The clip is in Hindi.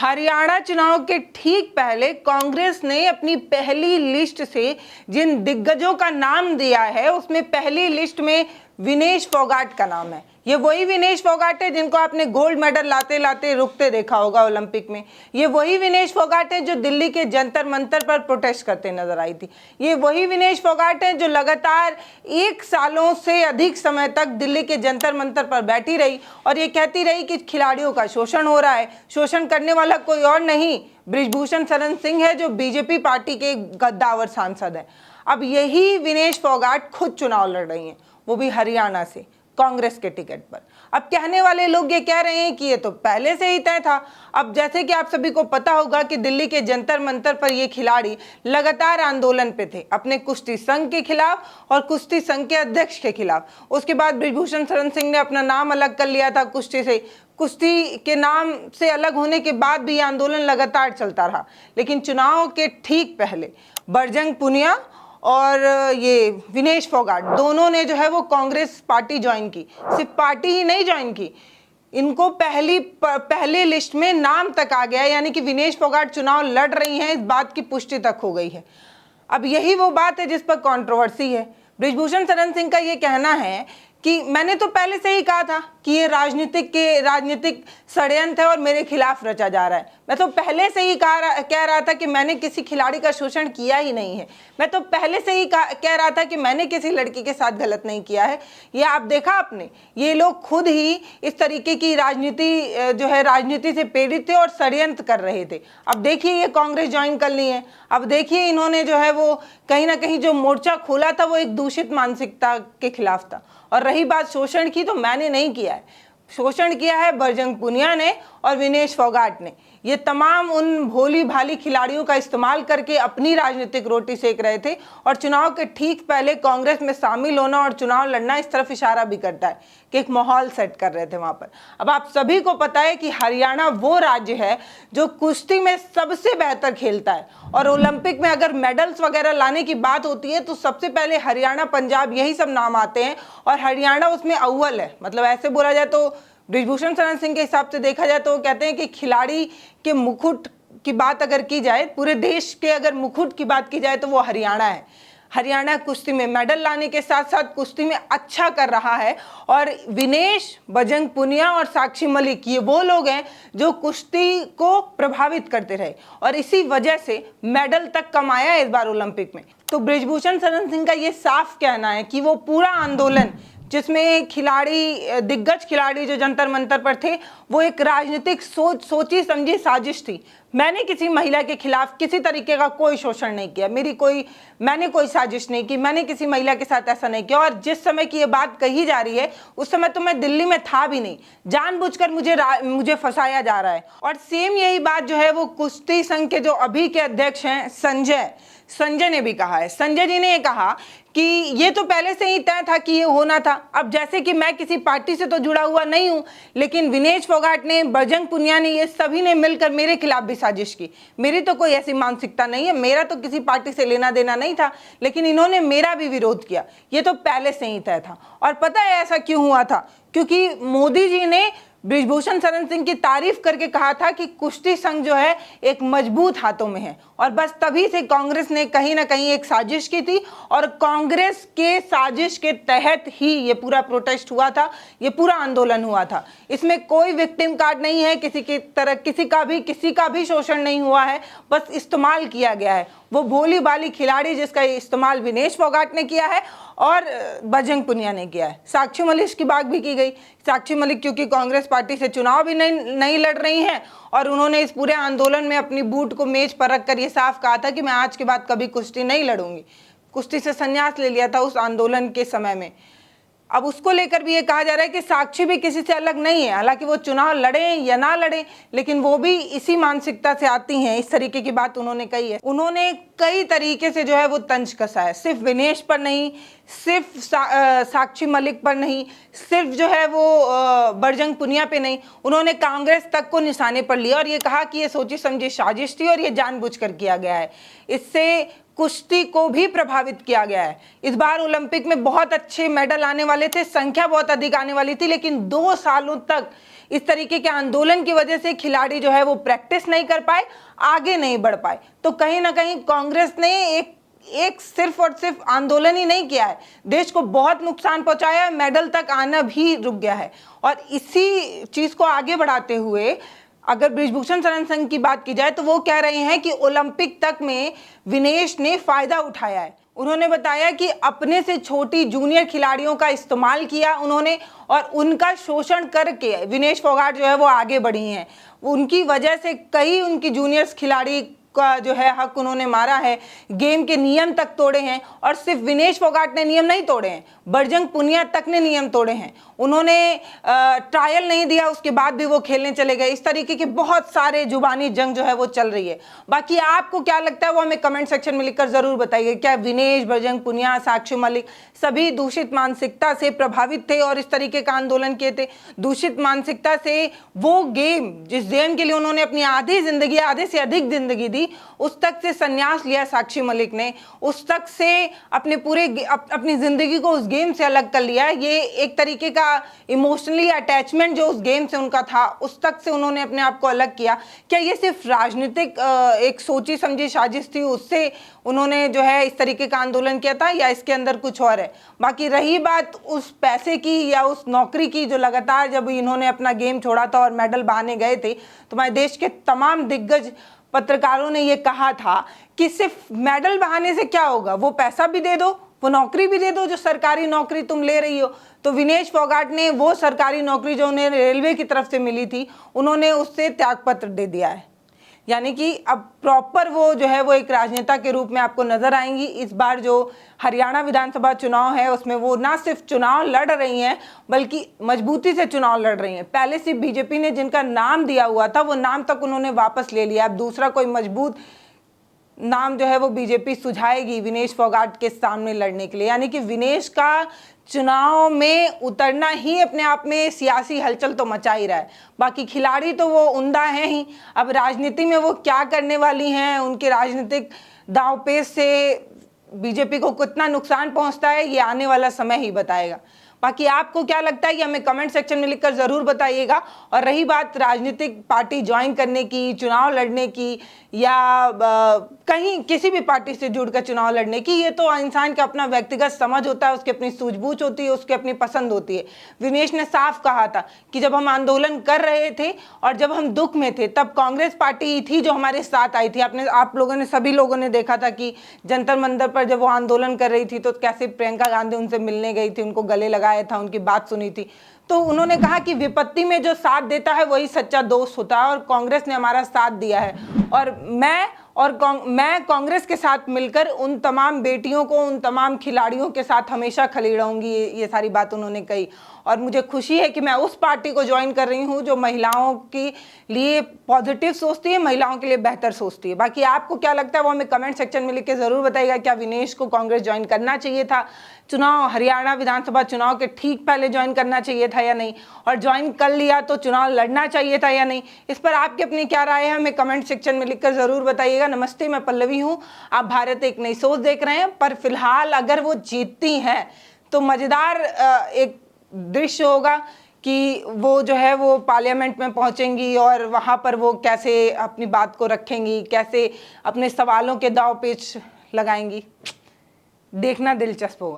हरियाणा चुनाव के ठीक पहले कांग्रेस ने अपनी पहली लिस्ट से जिन दिग्गजों का नाम दिया है उसमें पहली लिस्ट में विनेश फोगाट का नाम है। ये वही विनेश फोगाट है जिनको आपने गोल्ड मेडल लाते लाते रुकते देखा होगा ओलंपिक में। ये वही विनेश फोगाट है जो दिल्ली के जंतर मंतर पर प्रोटेस्ट करते नजर आई थी। ये वही विनेश फोगाट है जो लगातार 1 सालों से अधिक समय तक दिल्ली के जंतर मंतर पर बैठी रही और ये कहती रही कि खिलाड़ियों का शोषण हो रहा है। शोषण करने वाला कोई और नहीं, बृजभूषण शरण सिंह है जो बीजेपी पार्टी के गद्दावर सांसद है। अब यही विनेश फोगाट खुद चुनाव लड़ रही हैं, वो भी हरियाणा से कांग्रेस के टिकट पर। अब कहने वाले लोग ये कह रहे हैं कि ये तो पहले से ही तय था। अब जैसे कि आप सभी को पता होगा कि दिल्ली के जंतर मंतर पर ये खिलाड़ी लगातार आंदोलन पे थे अपने कुश्ती संघ के खिलाफ और कुश्ती संघ के अध्यक्ष के खिलाफ। उसके बाद बृजभूषण शरण सिंह ने अपना नाम अलग कर लिया था कुश्ती से। कुश्ती के नाम से अलग होने के बाद भी ये आंदोलन लगातार चलता रहा। लेकिन चुनाव के ठीक पहले बजरंग पुनिया और ये विनेश फोगाट दोनों ने जो है वो कांग्रेस पार्टी ज्वाइन की। सिर्फ पार्टी ही नहीं ज्वाइन की, इनको पहले लिस्ट में नाम तक आ गया, यानी कि विनेश फोगाट चुनाव लड़ रही हैं, इस बात की पुष्टि तक हो गई है। अब यही वो बात है जिस पर कंट्रोवर्सी है। बृजभूषण शरण सिंह का ये कहना है कि मैंने तो पहले से ही कहा था कि ये राजनीतिक षड्यंत्र है और मेरे खिलाफ रचा जा रहा है। मैं तो पहले से ही कह रहा था कि मैंने किसी खिलाड़ी का शोषण किया ही नहीं है। मैं तो पहले से ही कह रहा था कि मैंने किसी लड़की के साथ गलत नहीं किया है। ये आप देखा आपने, ये लोग खुद ही इस तरीके की राजनीति से प्रेरित थे और षड्यंत्र कर रहे थे। अब देखिए ये कांग्रेस ज्वाइन कर ली है। अब देखिए इन्होंने जो है वो कहीं ना कहीं जो मोर्चा खोला था वो एक दूषित मानसिकता के खिलाफ था। और रही बात शोषण की, तो मैंने नहीं किया है, शोषण किया है बजरंग पुनिया ने और विनेश फोगाट ने। ये तमाम उन भोली भाली खिलाड़ियों का इस्तेमाल करके अपनी राजनीतिक रोटी सेक रहे थे और चुनाव के ठीक पहले कांग्रेस में शामिल होना और चुनाव लड़ना इस तरफ इशारा भी करता है कि एक माहौल सेट कर रहे थे वहां पर। अब आप सभी को पता है कि हरियाणा वो राज्य है जो कुश्ती में सबसे बेहतर खेलता है और ओलंपिक में अगर मेडल्स वगैरह लाने की बात होती है तो सबसे पहले हरियाणा, पंजाब यही सब नाम आते हैं और हरियाणा उसमें अव्वल है। मतलब ऐसे बोला जाए तो बृजभूषण शरण सिंह के हिसाब से देखा जाए तो वो कहते हैं कि खिलाड़ी के मुकुट की बात अगर की जाए, पूरे देश के अगर मुकुट की बात की जाए तो वो हरियाणा है। हरियाणा कुश्ती में मेडल लाने के साथ साथ कुश्ती में अच्छा कर रहा है और विनेश, बजरंग पुनिया और साक्षी मलिक ये वो लोग हैं जो कुश्ती को प्रभावित करते रहे और इसी वजह से मेडल तक कमाया इस बार ओलंपिक में। तो बृजभूषण शरण सिंह का ये साफ कहना है कि वो पूरा आंदोलन जिसमें दिग्गज खिलाड़ी जो जंतर मंतर पर थे वो एक राजनीतिक सोची समझी साजिश थी। मैंने किसी महिला के खिलाफ किसी तरीके का कोई शोषण नहीं किया, मैंने कोई साजिश नहीं की, मैंने किसी महिला के साथ ऐसा नहीं किया। और जिस समय की ये बात कही जा रही है उस समय तो मैं दिल्ली में था भी नहीं, जानबूझकर मुझे फंसाया जा रहा है। और सेम यही बात जो है वो कुश्ती संघ के जो अभी के अध्यक्ष हैं संजय ने भी कहा है। संजय जी ने ये कहा कि ये तो पहले से ही तय था कि ये होना था। अब जैसे कि मैं किसी पार्टी से तो जुड़ा हुआ नहीं हूं, लेकिन विनेश फोगाट ने, बजरंग पुनिया ने, ये सभी ने मिलकर मेरे खिलाफ भी साजिश की। मेरी तो कोई ऐसी मानसिकता नहीं है, मेरा तो किसी पार्टी से लेना देना नहीं था, लेकिन इन्होंने मेरा भी विरोध किया। ये तो पहले से ही तय था। और पता है ऐसा क्यों हुआ था? क्योंकि मोदी जी ने बृजभूषण शरण सिंह की तारीफ करके कहा था कि कुश्ती संघ जो है एक मजबूत हाथों में है और बस तभी से कांग्रेस ने कहीं ना कहीं एक साजिश की थी और कांग्रेस के साजिश के तहत ही ये पूरा प्रोटेस्ट हुआ था, ये पूरा आंदोलन हुआ था। इसमें कोई विक्टिम कार्ड नहीं है, किसी का भी शोषण नहीं हुआ है, बस इस्तेमाल किया गया है। वो भोली भाली खिलाड़ी जिसका इस्तेमाल विनेश फोगाट ने किया है और बजरंग पुनिया ने किया है। साक्षी मलिक की बात भी की गई। साक्षी मलिक क्योंकि कांग्रेस पार्टी से चुनाव भी नहीं लड़ रही हैं और उन्होंने इस पूरे आंदोलन में अपनी बूट को मेज पर रखकर ये साफ कहा था कि मैं आज के बाद कभी कुश्ती नहीं लड़ूंगी। कुश्ती से संन्यास ले लिया था उस आंदोलन के समय में। अब उसको लेकर भी ये कहा जा रहा है कि साक्षी भी किसी से अलग नहीं है, हालांकि वो चुनाव लड़े या ना लड़े लेकिन वो भी इसी मानसिकता से आती हैं। इस तरीके की बात उन्होंने कही है। उन्होंने कई तरीके से जो है वो तंज कसा है, सिर्फ विनेश पर नहीं, सिर्फ साक्षी मलिक पर नहीं, सिर्फ जो है वो बजरंग पुनिया पे नहीं, उन्होंने कांग्रेस तक को निशाने पर लिया और ये कहा कि ये सोची समझी साजिश थी और ये जानबूझकर किया गया है। इससे कुश्ती को भी प्रभावित किया गया है। इस बार ओलंपिक में बहुत अच्छे मेडल आने वाले थे, संख्या बहुत अधिक आने वाली थी, लेकिन 2 सालों तक इस तरीके के आंदोलन की वजह से खिलाड़ी जो है वो प्रैक्टिस नहीं कर पाए, आगे नहीं बढ़ पाए। तो कहीं ना कहीं कांग्रेस ने एक सिर्फ और सिर्फ आंदोलन ही नहीं किया है, देश को बहुत नुकसान पहुंचाया है, मेडल तक आना भी रुक गया है। और इसी चीज को आगे बढ़ाते हुए अगर बृजभूषण शरण सिंह की बात की जाए तो वो कह रहे हैं कि ओलंपिक तक में विनेश ने फायदा उठाया है। उन्होंने बताया कि अपने से छोटी जूनियर खिलाड़ियों का इस्तेमाल किया उन्होंने और उनका शोषण करके विनेश फोगाट जो है वो आगे बढ़ी हैं। उनकी वजह से कई उनकी जूनियर्स खिलाड़ी का जो है हक उन्होंने मारा है, गेम के नियम तक तोड़े हैं। और सिर्फ विनेश फोगाट ने नियम नहीं तोड़े हैं, बजरंग पुनिया तक ने नियम तोड़े हैं। उन्होंने ट्रायल नहीं दिया, उसके बाद भी वो खेलने चले गए। इस तरीके के बहुत सारे जुबानी जंग जो है वो चल रही है। बाकी आपको क्या लगता है वो हमें कमेंट सेक्शन में लिखकर जरूर बताइए। क्या विनेश, बजरंग पुनिया, साक्षी मलिक सभी दूषित मानसिकता से प्रभावित थे और इस तरीके का आंदोलन किए थे? दूषित मानसिकता से वो गेम, जिस गेम के लिए उन्होंने अपनी आधी जिंदगी, आधे से अधिक जिंदगी दी, उस तक से संन्यास लिया साक्षी मलिक ने, उस तक से अपने पूरे अपनी जिंदगी को उस गेम से अलग कर लिया। ये एक तरीके का इमोशनली अटैचमेंट जो उस गेम से उनका था, उस तक से उन्होंने अपने आप को अलग किया। क्या ये सिर्फ राजनीतिक एक सोची समझी साजिश थी, उससे उन्होंने जो है इस तरीके का आंदोलन किया था, या इसके अंदर कुछ और है? बाकी रही बात उस पैसे की या उस नौकरी की, जो लगातार जब इन्होंने अपना गेम छोड़ा था और मेडल बहाने गए थे तो हमारे देश के तमाम दिग्गज पत्रकारों ने ये कहा था कि सिर्फ मेडल बहाने से क्या होगा, वो पैसा भी दे दो, वो नौकरी भी दे दो जो सरकारी नौकरी तुम ले रही हो। तो विनेश फोगाट ने वो सरकारी नौकरी जो उन्हें रेलवे की तरफ से मिली थी, उन्होंने उससे त्यागपत्र दे दिया है। यानी कि अब प्रॉपर वो जो है वो एक राजनेता के रूप में आपको नजर आएंगी। इस बार जो हरियाणा विधानसभा चुनाव है उसमें वो ना सिर्फ चुनाव लड़ रही हैं बल्कि मजबूती से चुनाव लड़ रही हैं। पहले सिर्फ बीजेपी ने जिनका नाम दिया हुआ था वो नाम तक उन्होंने वापस ले लिया। अब दूसरा कोई मजबूत नाम जो है वो बीजेपी सुझाएगी विनेश फोगाट के सामने लड़ने के लिए। यानी कि विनेश का चुनाव में उतरना ही अपने आप में सियासी हलचल तो मचा ही रहा है। बाकी खिलाड़ी तो वो उम्दा हैं ही, अब राजनीति में वो क्या करने वाली हैं, उनके राजनीतिक दांवपेच से बीजेपी को कितना नुकसान पहुंचता है, ये आने वाला समय ही बताएगा। बाकी आपको क्या लगता है ये हमें कमेंट सेक्शन में लिखकर जरूर बताइएगा। और रही बात राजनीतिक पार्टी ज्वाइन करने की, चुनाव लड़ने की, या कहीं किसी भी पार्टी से जुड़कर चुनाव लड़ने की, ये तो इंसान का अपना व्यक्तिगत समझ होता है, उसकी अपनी सूझबूझ होती है, उसकी अपनी पसंद होती है। विनेश ने साफ कहा था कि जब हम आंदोलन कर रहे थे और जब हम दुख में थे तब कांग्रेस पार्टी ही थी जो हमारे साथ आई थी। आप लोगों ने, सभी लोगों ने देखा था कि जंतर मंतर पर जब वो आंदोलन कर रही थी तो कैसे प्रियंका गांधी उनसे मिलने गई थी, उनको गले लगाया था, उनकी बात सुनी थी। तो उन्होंने कहा कि विपत्ति में जो साथ देता है वही सच्चा दोस्त होता है और कांग्रेस ने हमारा साथ दिया है। और मैं कांग्रेस के साथ मिलकर उन तमाम बेटियों को, उन तमाम खिलाड़ियों के साथ हमेशा खड़ी रहूंगी। ये सारी बात उन्होंने कही और मुझे खुशी है कि मैं उस पार्टी को ज्वाइन कर रही हूं जो महिलाओं के लिए पॉजिटिव सोचती है, महिलाओं के लिए बेहतर सोचती है। बाकी आपको क्या लगता है वो हमें कमेंट सेक्शन में लिख के जरूर बताइएगा। क्या विनेश को कांग्रेस ज्वाइन करना चाहिए था, चुनाव हरियाणा विधानसभा चुनाव के ठीक पहले ज्वाइन करना चाहिए था या नहीं, और ज्वाइन कर लिया तो चुनाव लड़ना चाहिए था या नहीं? इस पर आपकी अपनी क्या राय है हमें कमेंट सेक्शन में लिखकर जरूर बताइएगा। नमस्ते, मैं पल्लवी हूँ, आप भारत एक नई सोच देख रहे हैं। पर फिलहाल अगर वो जीतती हैं तो मजेदार एक दृश्य होगा कि वो जो है वो पार्लियामेंट में पहुंचेंगी और वहां पर वो कैसे अपनी बात को रखेंगी, कैसे अपने सवालों के दाव पेच लगाएंगी, देखना दिलचस्प होगा।